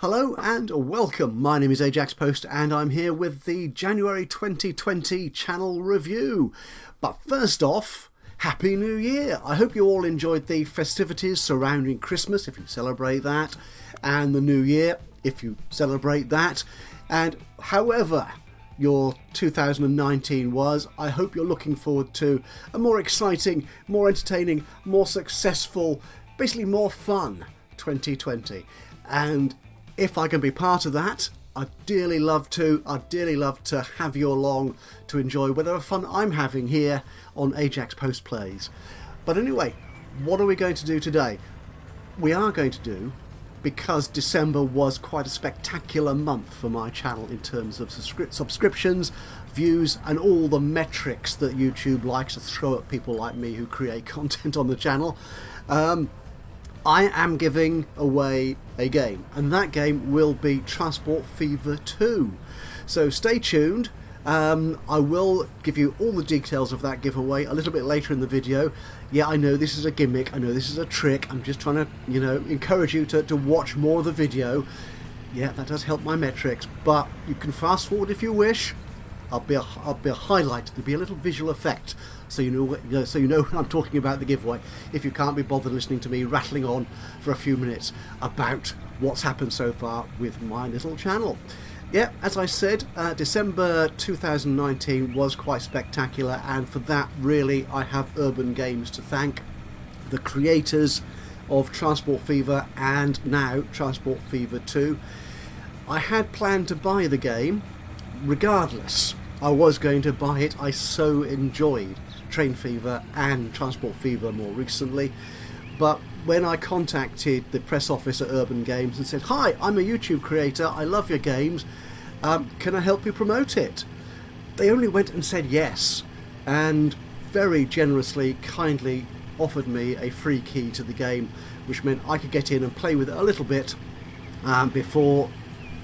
Hello and welcome. My name is Ajaxpost and I'm here with the January 2020 channel review. But first off, Happy New Year! I hope you all enjoyed the festivities surrounding Christmas, if you celebrate that, and the New Year, if you celebrate that. And however your 2019 was, I hope you're looking forward to a more exciting, more entertaining, more successful, basically more fun 2020. And if I can be part of that, I'd dearly love to. I'd dearly love to have you along to enjoy whatever fun I'm having here on Ajaxpost Plays. But anyway, what are we going to do today? We are going to do, because December was quite a spectacular month for my channel in terms of subscriptions, views and all the metrics that YouTube likes to throw at people like me who create content on the channel. I am giving away a game, and that game will be Transport Fever 2. So stay tuned. I will give you all the details of that giveaway a little bit later in the video. Yeah, I know this is a gimmick, I know this is a trick. I'm just trying to, encourage you to watch more of the video. Yeah, that does help my metrics, but you can fast forward if you wish. I'll be a highlight. There'll be a little visual effect, so you know when I'm talking about the giveaway. If you can't be bothered listening to me rattling on for a few minutes about what's happened so far with my little channel. Yeah, as I said, December 2019 was quite spectacular, and for that, really, I have Urban Games to thank, the creators of Transport Fever and now Transport Fever 2. I had planned to buy the game. Regardless, I was going to buy it. I so enjoyed Train Fever and Transport Fever more recently. But when I contacted the press office at Urban Games and said, "Hi, I'm a YouTube creator, I love your games, can I help you promote it?" They only went and said yes, and very generously, kindly offered me a free key to the game, which meant I could get in and play with it a little bit before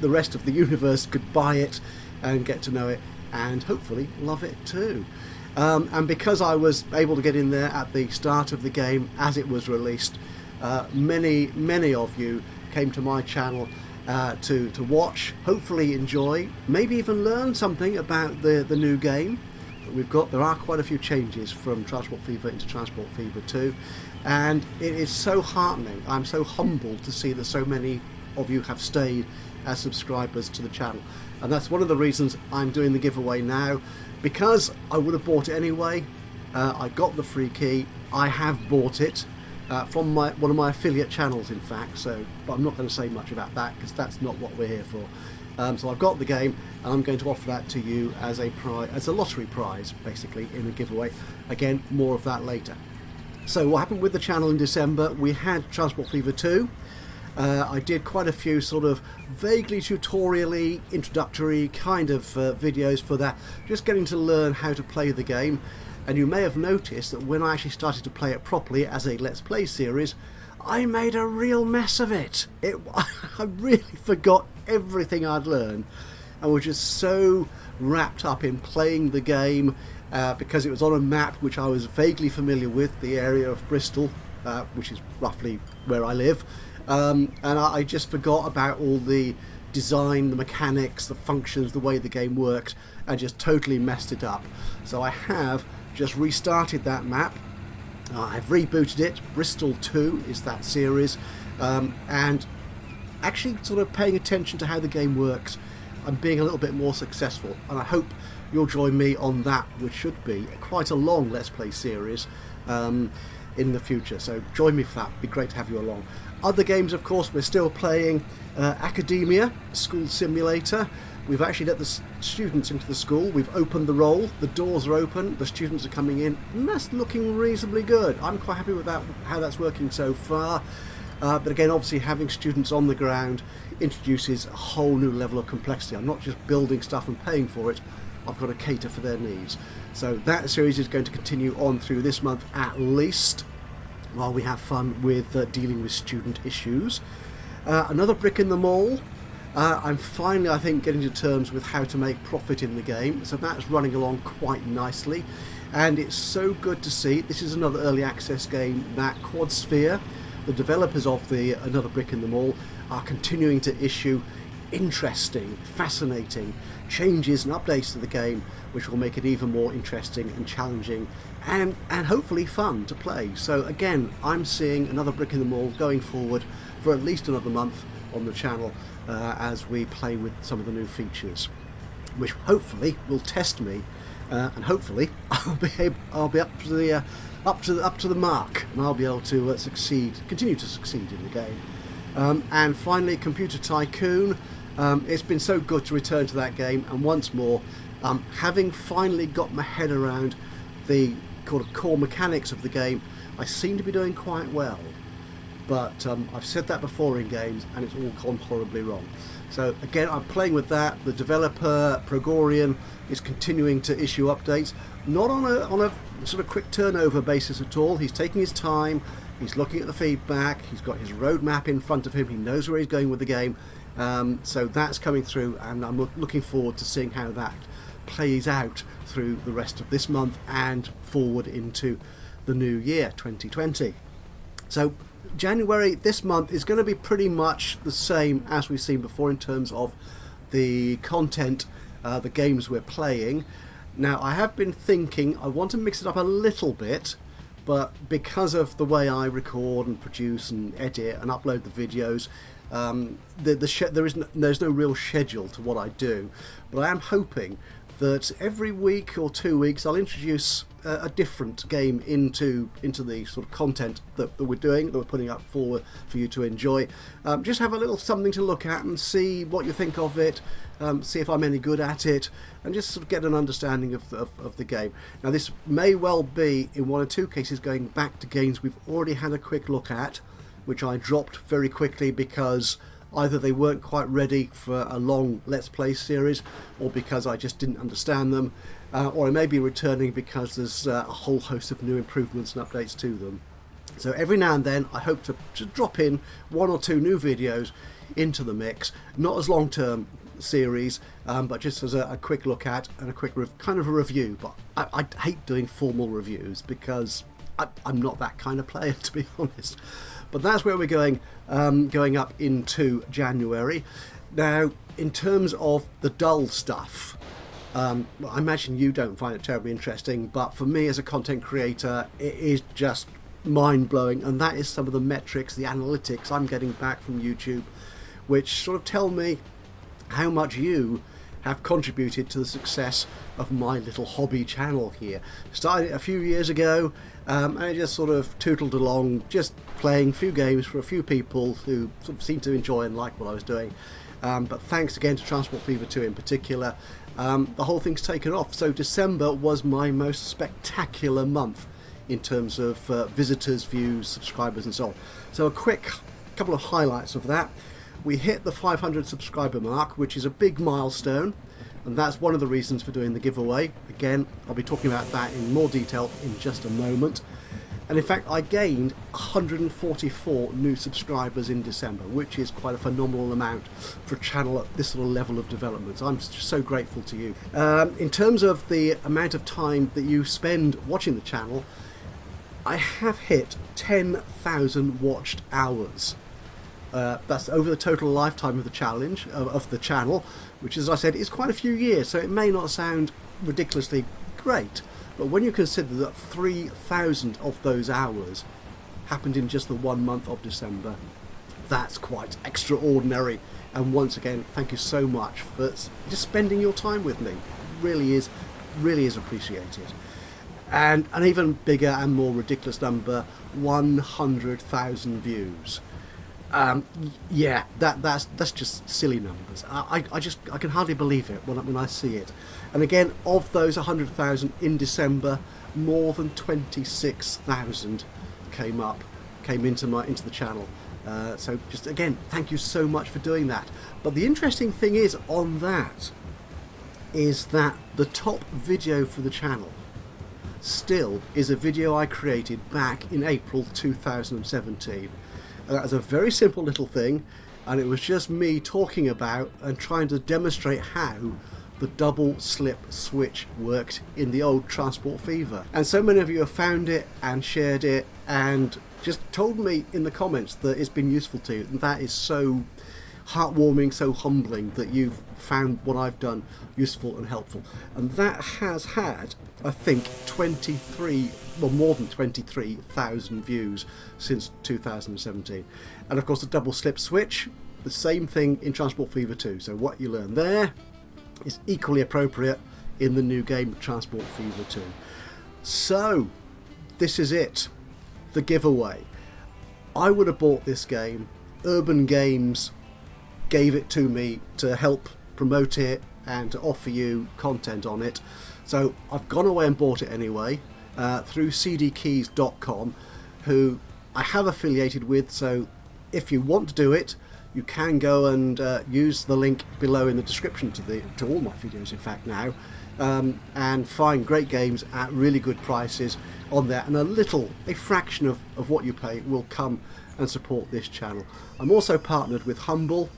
the rest of the universe could buy it and get to know it and hopefully love it too. And because I was able to get in there at the start of the game as it was released, many of you came to my channel to watch, hopefully enjoy, maybe even learn something about the new game that we've got. There are quite a few changes from Transport Fever into Transport Fever 2, and it is so heartening. I'm so humbled to see that so many of you have stayed as subscribers to the channel, and that's one of the reasons I'm doing the giveaway now, because I would have bought it anyway. I got the free key. I have bought it from one of my affiliate channels, in fact, but I'm not going to say much about that because that's not what we're here for. So I've got the game, and I'm going to offer that to you as a lottery prize, basically, in a giveaway. Again, more of that later. So what happened with the channel in December? We had Transport Fever 2. I did quite a few sort of vaguely tutorial-y, introductory kind of videos for that, just getting to learn how to play the game. And you may have noticed that when I actually started to play it properly as a Let's Play series, I made a real mess of it. I really forgot everything I'd learned and was just so wrapped up in playing the game because it was on a map which I was vaguely familiar with, the area of Bristol, which is roughly where I live. And I just forgot about all the design, the mechanics, the functions, the way the game works, and just totally messed it up. So I have just restarted that map. I've rebooted it. Bristol 2 is that series, and actually sort of paying attention to how the game works and being a little bit more successful. And I hope you'll join me on that, which should be quite a long Let's Play series in the future. So join me for that. It'd be great to have you along. Other games, of course, we're still playing Academia, School Simulator. We've actually let the students into the school. We've opened the roll. The doors are open. The students are coming in. And that's looking reasonably good. I'm quite happy with that, how that's working so far. But again, obviously, having students on the ground introduces a whole new level of complexity. I'm not just building stuff and paying for it. I've got to cater for their needs. So that series is going to continue on through this month at least, while we have fun with dealing with student issues. Another brick in the mall. I'm finally, I think, getting to terms with how to make profit in the game, so that's running along quite nicely, and it's so good to see. This is another early access game, that Quad Sphere, the developers of the Another Brick in the Wall are continuing to issue interesting, fascinating changes and updates to the game, which will make it even more interesting and challenging and hopefully fun to play. So again, I'm seeing Another Brick in the Wall going forward for at least another month on the channel as we play with some of the new features, which hopefully will test me, and hopefully I'll be up to the mark, and I'll be able to continue to succeed in the game. And finally, Computer Tycoon. It's been so good to return to that game, and once more, having finally got my head around the core mechanics of the game, I seem to be doing quite well. But I've said that before in games, and it's all gone horribly wrong. So again, I'm playing with that. The developer Progorian is continuing to issue updates, not on a sort of quick turnover basis at all. He's taking his time. He's looking at the feedback. He's got his roadmap in front of him. He knows where he's going with the game. So that's coming through, and I'm looking forward to seeing how that plays out through the rest of this month and forward into the new year 2020. So January this month is going to be pretty much the same as we've seen before in terms of the content, the games we're playing. Now, I have been thinking I want to mix it up a little bit, but because of the way I record and produce and edit and upload the videos, there's no real schedule to what I do. But I am hoping that every week or 2 weeks I'll introduce a different game into the sort of content that we're doing, that we're putting up for you to enjoy. Just have a little something to look at and see what you think of it, see if I'm any good at it, and just sort of get an understanding of the game. Now, this may well be, in 1 or 2 cases, going back to games we've already had a quick look at, which I dropped very quickly because either they weren't quite ready for a long Let's Play series, or because I just didn't understand them, or I may be returning because there's a whole host of new improvements and updates to them. So every now and then I hope to drop in 1 or 2 new videos into the mix, not as long-term series, but just as a quick look at and a quick kind of a review. But I hate doing formal reviews because I'm not that kind of player, to be honest. But that's where we're going up into January. Now, in terms of the dull stuff, I imagine you don't find it terribly interesting, but for me as a content creator, it is just mind-blowing, and that is some of the metrics, the analytics I'm getting back from YouTube, which sort of tell me how much you have contributed to the success of my little hobby channel here. Started a few years ago, and I just sort of tootled along, just playing a few games for a few people who sort of seemed to enjoy and like what I was doing. But thanks again to Transport Fever 2 in particular, the whole thing's taken off. So December was my most spectacular month in terms of visitors, views, subscribers and so on. So a quick couple of highlights of that. We hit the 500 subscriber mark, which is a big milestone, and that's one of the reasons for doing the giveaway. Again, I'll be talking about that in more detail in just a moment. And in fact, I gained 144 new subscribers in December, which is quite a phenomenal amount for a channel at this sort of level of development. So I'm so grateful to you. In terms of the amount of time that you spend watching the channel, I have hit 10,000 watched hours. That's over the total lifetime of the challenge of the channel, which, as I said, is quite a few years, so it may not sound ridiculously great, but when you consider that 3,000 of those hours happened in just the 1 month of December, that's quite extraordinary. And once again, thank you so much for just spending your time with me. Really is appreciated. And an even bigger and more ridiculous number, 100,000 views. Yeah, that's just silly numbers. I can hardly believe it when I see it. And again, of those 100,000 in December, more than 26,000 came into the channel. So just again, thank you so much for doing that. But the interesting thing is that the top video for the channel still is a video I created back in April 2017. That was a very simple little thing, and it was just me talking about and trying to demonstrate how the double slip switch worked in the old Transport Fever. And so many of you have found it and shared it and just told me in the comments that it's been useful to you, and that is so heartwarming, so humbling that you've found what I've done useful and helpful. And that has had, I think, more than 23,000 views since 2017. And of course the double slip switch, the same thing in Transport Fever 2. So what you learn there is equally appropriate in the new game Transport Fever 2. So this is it, the giveaway. I would have bought this game. Urban Games gave it to me to help promote it and to offer you content on it. So I've gone away and bought it anyway through cdkeys.com, who I have affiliated with. So if you want to do it, you can go and use the link below in the description to all my videos, in fact, now, and find great games at really good prices on there, and a fraction of what you pay will come and support this channel. I'm also partnered with Humble,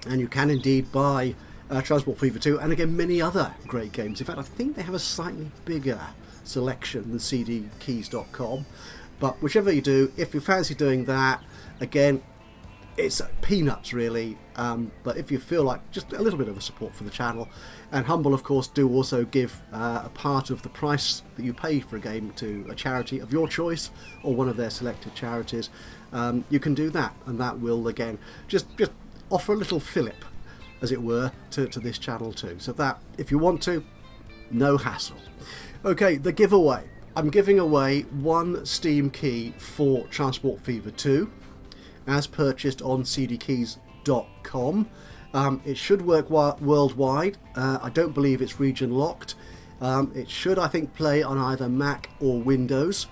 and you can indeed buy Transport Fever 2 and again many other great games. In fact, I think they have a slightly bigger selection than cdkeys.com, but whichever you do, if you fancy doing that, again, it's peanuts really, but if you feel like just a little bit of a support for the channel. And Humble, of course, do also give a part of the price that you pay for a game to a charity of your choice or one of their selected charities. You can do that, and that will again just offer a little fillip, as it were, to this channel too. So that, if you want to, no hassle. Okay, the giveaway. I'm giving away one Steam key for Transport Fever 2 as purchased on cdkeys.com. It should work worldwide. I don't believe it's region locked. It should, I think, play on either Mac or Windows.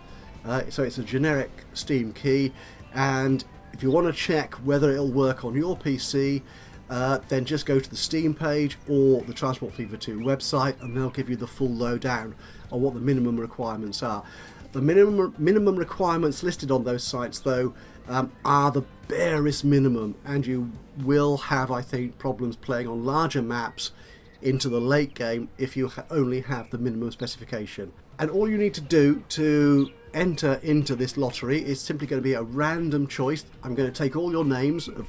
So it's a generic Steam key, and if you want to check whether it'll work on your PC, then just go to the Steam page or the Transport Fever 2 website, and they'll give you the full lowdown on what the minimum requirements are. The minimum requirements listed on those sites, though, are the barest minimum, and you will have, I think, problems playing on larger maps into the late game if you only have the minimum specification. And all you need to do to enter into this lottery is simply going to be a random choice. I'm going to take all your names of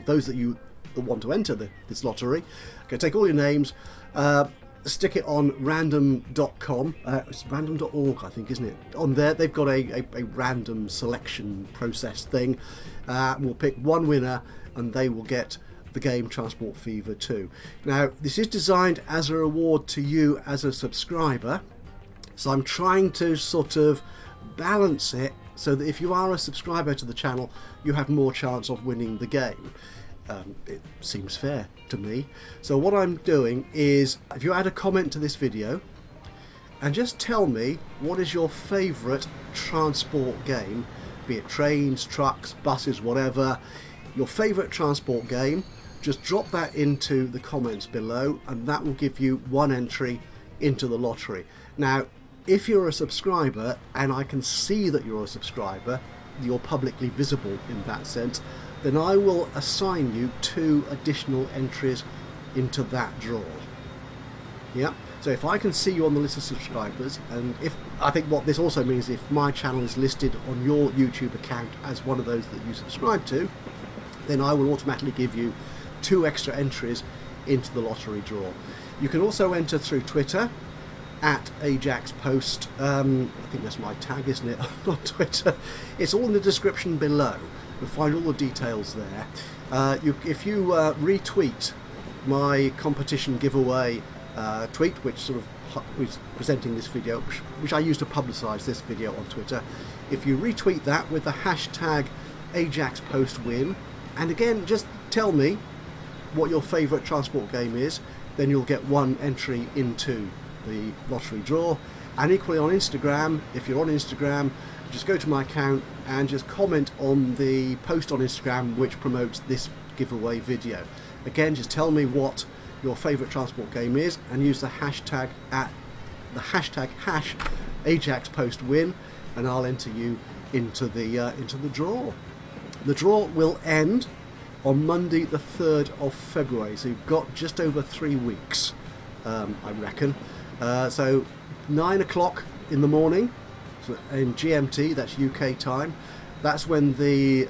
those that you want to enter this lottery. I'm going to take all your names, stick it on random.com. It's random.org, I think, isn't it? On there, they've got a random selection process thing. We'll pick one winner, and they will get the game Transport Fever 2. Now, this is designed as a reward to you as a subscriber, so I'm trying to sort of balance it so that if you are a subscriber to the channel, you have more chance of winning the game. It seems fair to me. So what I'm doing is, if you add a comment to this video and just tell me what is your favourite transport game, be it trains, trucks, buses, whatever, your favourite transport game, just drop that into the comments below, and that will give you one entry into the lottery. Now, if you're a subscriber and I can see that you're a subscriber, you're publicly visible in that sense, then I will assign you 2 additional entries into that draw. Yeah, so if I can see you on the list of subscribers, and if I think what this also means, if my channel is listed on your YouTube account as one of those that you subscribe to, then I will automatically give you 2 extra entries into the lottery draw. You can also enter through Twitter at Ajaxpost. I think that's my tag, isn't it, on Twitter? It's all in the description below. You'll find all the details there. If you retweet my competition giveaway tweet, which sort of is presenting this video, which I use to publicise this video on Twitter, if you retweet that with the hashtag AjaxPostWin, and again, just tell me what your favourite transport game is, then you'll get 1 entry into the lottery draw. And equally on Instagram, if you're on Instagram, just go to my account and just comment on the post on Instagram which promotes this giveaway video. Again, just tell me what your favourite transport game is and use the hashtag #AjaxPostWin, and I'll enter you into the draw. The draw will end on Monday the 3rd of February, so you've got just over 3 weeks I reckon. So 9 o'clock in the morning, so in GMT, that's UK time. That's when the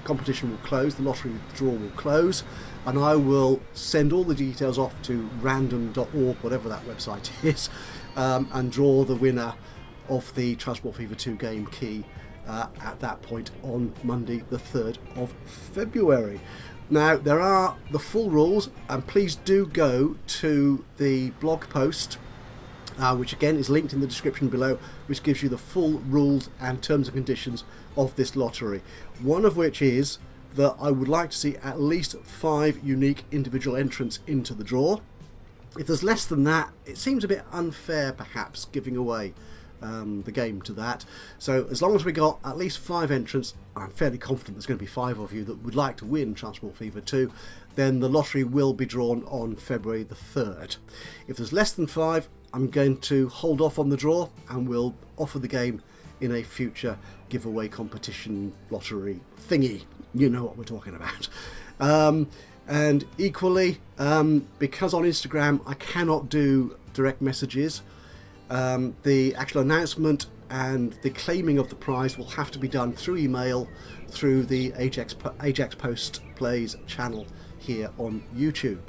competition will close. The lottery draw will close, and I will send all the details off to random.org, whatever that website is, and draw the winner of the Transport Fever 2 game key at that point on Monday the 3rd of February. Now, there are the full rules, and please do go to the blog post, which again is linked in the description below, which gives you the full rules and terms and conditions of this lottery. One of which is that I would like to see at least 5 unique individual entrants into the draw. If there's less than that, it seems a bit unfair perhaps giving away the game to that. So as long as we got at least 5 entrants, I'm fairly confident there's going to be 5 of you that would like to win Transport Fever 2, then the lottery will be drawn on February the 3rd. If there's less than 5, I'm going to hold off on the draw and we'll offer the game in a future giveaway competition lottery thingy. You know what we're talking about. And equally, because on Instagram I cannot do direct messages, the actual announcement and the claiming of the prize will have to be done through email through the Ajaxpost Plays channel here on YouTube.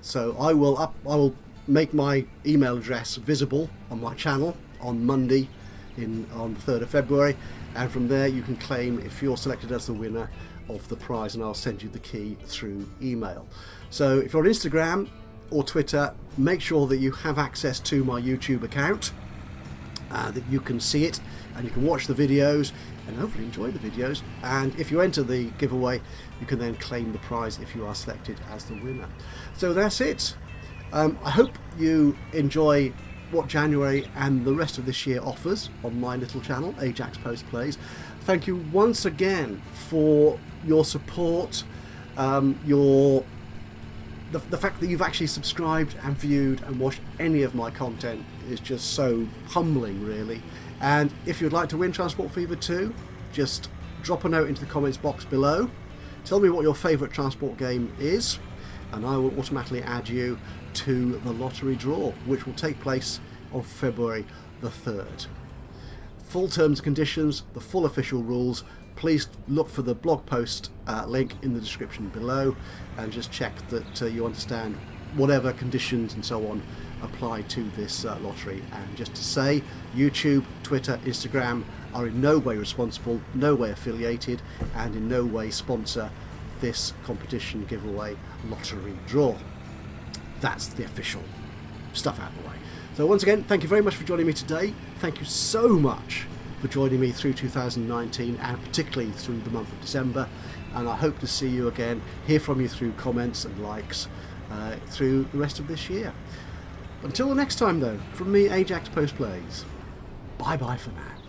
So I will make my email address visible on my channel on Monday on the 3rd of February, and from there you can claim if you're selected as the winner of the prize, and I'll send you the key through email. So if you're on Instagram or Twitter, make sure that you have access to my YouTube account, that you can see it and you can watch the videos and hopefully enjoy the videos, and if you enter the giveaway you can then claim the prize if you are selected as the winner. So that's it. I hope you enjoy what January and the rest of this year offers on my little channel, Ajaxpost Plays. Thank you once again for your support, the fact that you've actually subscribed and viewed and watched any of my content is just so humbling, really. And if you'd like to win Transport Fever 2, just drop a note into the comments box below. Tell me what your favourite transport game is, and I will automatically add you to the lottery draw, which will take place on February the 3rd. Full terms and conditions, the full official rules, please look for the blog post link in the description below, and just check that you understand whatever conditions and so on apply to this lottery. And just to say, YouTube, Twitter, Instagram are in no way responsible, no way affiliated, and in no way sponsor this competition giveaway lottery draw. That's the official stuff out of the way. So once again, thank you very much for joining me today. Thank you so much for joining me through 2019 and particularly through the month of December, and I hope to see you again, hear from you through comments and likes through the rest of this year. Until the next time though, from me, Ajaxpost Plays, bye bye for now.